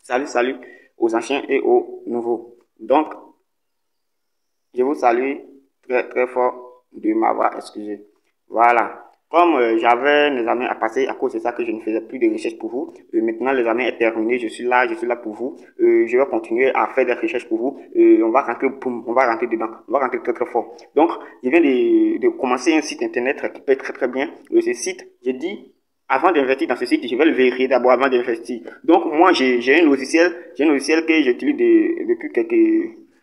Salut aux anciens et aux nouveaux. Donc, je vous salue très fort de m'avoir excusé. Voilà. Comme j'avais mes examens à passer, à cause de ça que je ne faisais plus de recherches pour vous. Maintenant, l'examen est terminé, je suis là pour vous. Je vais continuer à faire des recherches pour vous. On va rentrer, boum, on va rentrer dedans. On va rentrer très fort. Donc, je viens de commencer un site internet qui peut être très bien. Ce site, j'ai dit, avant d'investir dans ce site, je vais le vérifier d'abord avant d'investir. Donc, moi, j'ai un logiciel que j'utilise depuis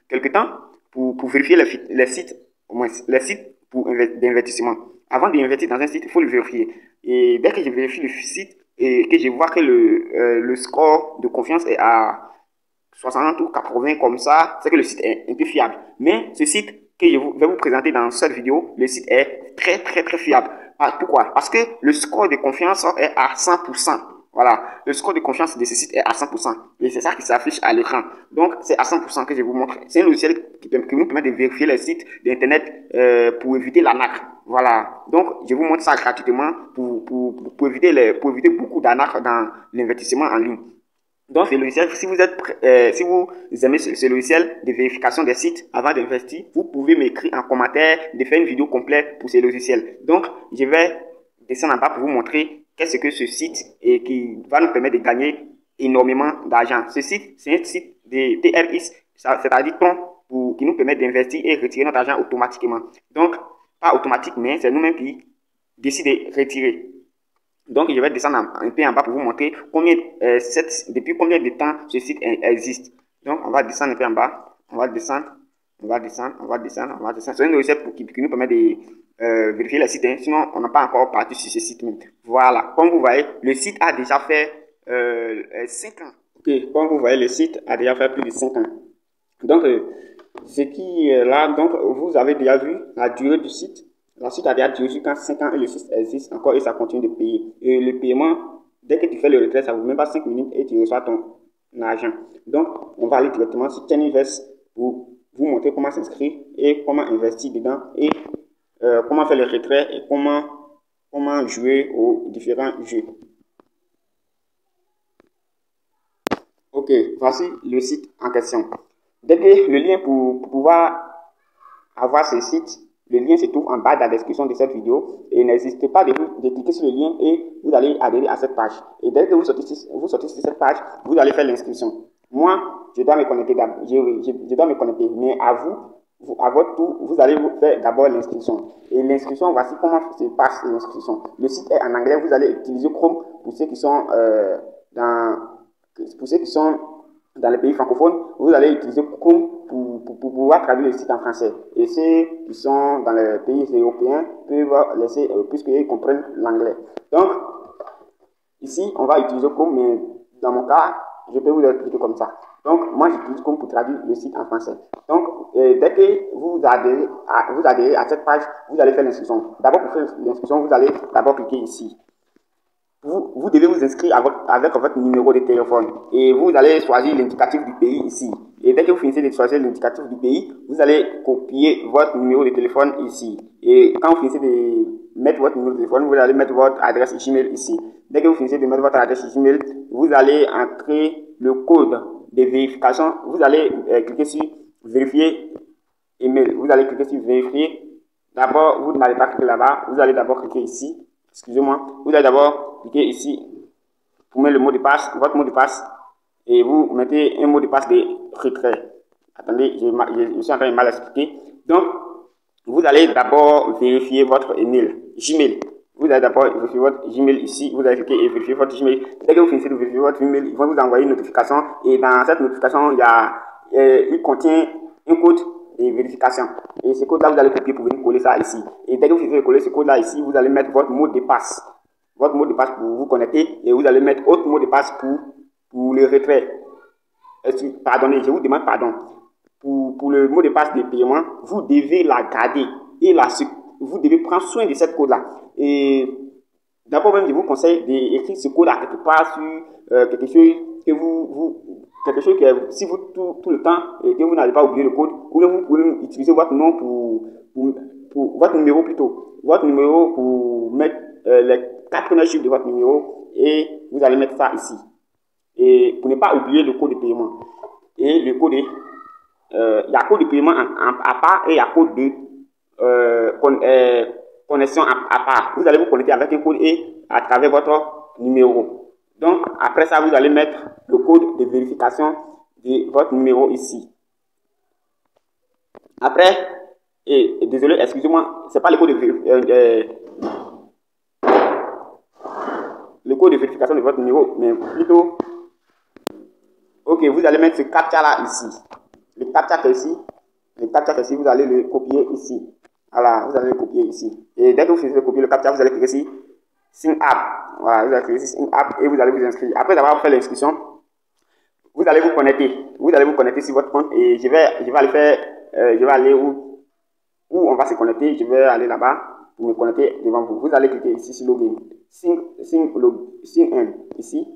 quelques temps pour vérifier les sites, au moins les sites d'investissement. Avant d'investir dans un site, il faut le vérifier. Et dès que je vérifie le site et que je vois que le score de confiance est à 60 ou 80 comme ça, c'est que le site est un peu fiable. Mais ce site que je vais vous présenter dans cette vidéo, le site est très fiable. Pourquoi? Parce que le score de confiance est à 100%. Voilà, le score de confiance de ce site est à 100%. Et c'est ça qui s'affiche à l'écran. Donc, c'est à 100% que je vous montre. C'est un logiciel qui nous permet de vérifier les sites d'Internet pour éviter l'arnaque. Voilà. Donc, je vous montre ça gratuitement pour éviter beaucoup d'arnaques dans l'investissement en ligne. Donc, ce logiciel, si vous aimez ce logiciel de vérification des sites avant d'investir, vous pouvez m'écrire en commentaire de faire une vidéo complète pour ce logiciel. Donc, je vais descendre en bas pour vous montrer qu'est-ce que ce site et qui va nous permettre de gagner énormément d'argent. Ce site, c'est un site de TRX, c'est-à-dire qui nous permet d'investir et retirer notre argent automatiquement. Donc, pas automatique, mais c'est nous-mêmes qui décidons de retirer. Donc, je vais descendre un peu en bas pour vous montrer depuis combien de temps ce site existe. Donc, on va descendre un peu en bas. On va descendre. C'est un logiciel qui nous permet de vérifier les sites. Sinon, on n'a pas encore parti sur ce site. Voilà. Comme vous voyez, le site a déjà fait 5 ans. Ok. Comme vous voyez, le site a déjà fait plus de 5 ans. Donc, ce qui est là, donc, vous avez déjà vu la durée du site. Le site a déjà duré jusqu'à 5 ans et le site existe encore et ça continue de payer. Et le paiement, dès que tu fais le retrait, ça ne vous met pas 5 minutes et tu reçois ton argent. Donc, on va aller directement sur Chainvest pour vous montrer comment s'inscrire et comment investir dedans et comment faire le retrait et comment jouer aux différents jeux. Ok, voici le site en question. Dès que le lien pour pouvoir avoir ce site, le lien se trouve en bas de la description de cette vidéo et n'hésitez pas de cliquer sur le lien et vous allez adhérer à cette page. Et dès que vous sortez sur cette page, vous allez faire l'inscription. Moi, je dois me connecter, mais à votre tour, vous allez faire d'abord l'inscription. Et l'inscription, voici comment se passe l'inscription. Le site est en anglais, vous allez utiliser Chrome pour ceux qui sont dans les pays francophones, vous allez utiliser Chrome pour pouvoir traduire le site en français. Et ceux qui sont dans les pays européens peuvent laisser, puisqu'ils comprennent l'anglais. Donc, ici, on va utiliser Chrome, mais dans mon cas, je peux vous expliquer comme ça. Donc, moi, j'utilise Chrome pour traduire le site en français. Donc, dès que vous adhérez à cette page, vous allez faire l'inscription. D'abord, pour faire l'inscription, vous allez d'abord cliquer ici. Vous devez vous inscrire avec votre numéro de téléphone et vous allez choisir l'indicatif du pays ici. Et dès que vous finissez de choisir l'indicatif du pays, vous allez copier votre numéro de téléphone ici. Et quand vous finissez de mettre votre numéro de téléphone, vous allez mettre votre adresse Gmail ici. Dès que vous finissez de mettre votre adresse Gmail, vous allez entrer le code de vérification. Vous allez cliquer sur vérifier email. Vous allez cliquer sur vérifier. D'abord, vous n'allez pas cliquer là-bas. Vous allez d'abord cliquer ici. Excusez-moi. Vous allez d'abord cliquez ici pour mettre le mot de passe, votre mot de passe, et vous mettez un mot de passe de retrait. Attendez, je suis en train de mal expliquer. Donc, vous allez d'abord vérifier votre email, Gmail. Vous allez d'abord vérifier votre Gmail ici, vous allez cliquer et vérifier votre Gmail. Dès que vous finissez de vérifier votre email, ils vont vous envoyer une notification, et dans cette notification, il contient un code de vérification. Et ce code-là, vous allez copier pour venir coller ça ici. Et dès que vous finissez de coller ce code-là ici, vous allez mettre votre mot de passe. Votre mot de passe pour vous connecter et vous allez mettre autre mot de passe pour le retrait. Pardonnez, je vous demande pardon. Pour le mot de passe de paiement, vous devez la garder et vous devez prendre soin de cette code-là. Et d'abord même, je vous conseille d'écrire ce code-là quelque part sur quelque chose que si vous tout le temps et que vous n'allez pas oublier le code, ou vous pouvez utiliser votre nom pour votre numéro plutôt. Votre numéro pour mettre les 4 premiers chiffres de votre numéro et vous allez mettre ça ici. Et pour ne pas oublier le code de paiement. Et le code, il y a code de paiement à part et il y a code de connexion à part. Vous allez vous connecter avec un code et à travers votre numéro. Donc, après ça, vous allez mettre le code de vérification de votre numéro ici. Après, et désolé, excusez-moi, c'est pas le code de vérification de votre numéro, mais plutôt, ok, vous allez mettre ce captcha là ici. Le captcha qui est ici, vous allez le copier ici. Voilà, vous allez le copier ici. Et dès que vous finissez de copier le captcha, vous allez cliquer ici, Sign Up. Voilà, vous allez cliquer ici, Sign Up et vous allez vous inscrire. Après avoir fait l'inscription, vous allez vous connecter. Vous allez vous connecter sur votre compte et je vais aller faire, je vais aller où on va se connecter. Je vais aller là-bas pour me connecter devant vous. Vous allez cliquer ici sur Login. Sign In ici.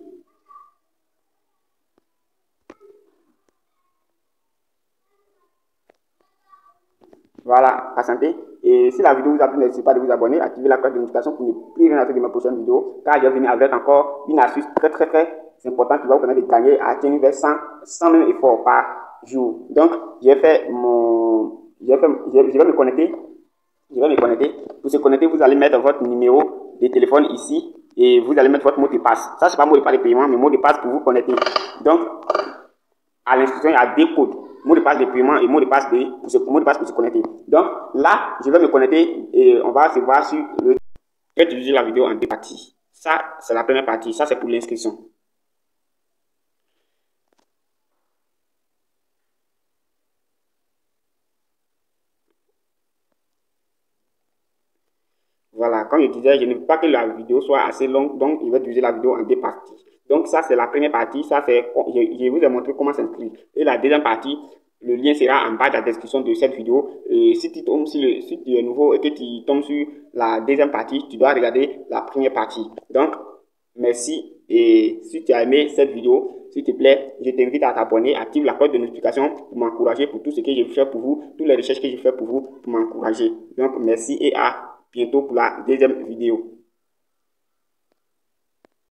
Voilà, patientez. Et si la vidéo vous a plu, n'hésitez pas à vous abonner, activer la cloche de notification pour ne plus rien rater de ma prochaine vidéo. Car je vais venir avec encore une astuce très importante qui va vous permettre de gagner à atteindre vers 100 000 efforts par jour. Donc, je vais me connecter. Pour se connecter, vous allez mettre votre numéro de téléphone ici et vous allez mettre votre mot de passe. Ça, c'est pas mot de passe de paiement, mais mot de passe pour vous connecter. Donc, à l'instruction, il y a deux codes. Mot de passe de paiement et mot de passe pour se connecter. Donc là, je vais me connecter et on va se voir sur le... Je vais diviser la vidéo en deux parties. Ça, c'est la première partie. Ça, c'est pour l'inscription. Voilà, comme je disais, je ne veux pas que la vidéo soit assez longue, donc je vais diviser la vidéo en deux parties. Donc ça, c'est la première partie. Ça, c'est... Je vous ai montré comment s'inscrire. Et la deuxième partie, le lien sera en bas de la description de cette vidéo. Et si tu es nouveau et que tu tombes sur la deuxième partie, tu dois regarder la première partie. Donc, merci. Et si tu as aimé cette vidéo, s'il te plaît, je t'invite à t'abonner, active la cloche de notification pour m'encourager pour tout ce que je fais pour vous, toutes les recherches que je fais pour vous, pour m'encourager. Donc, merci et à bientôt pour la deuxième vidéo.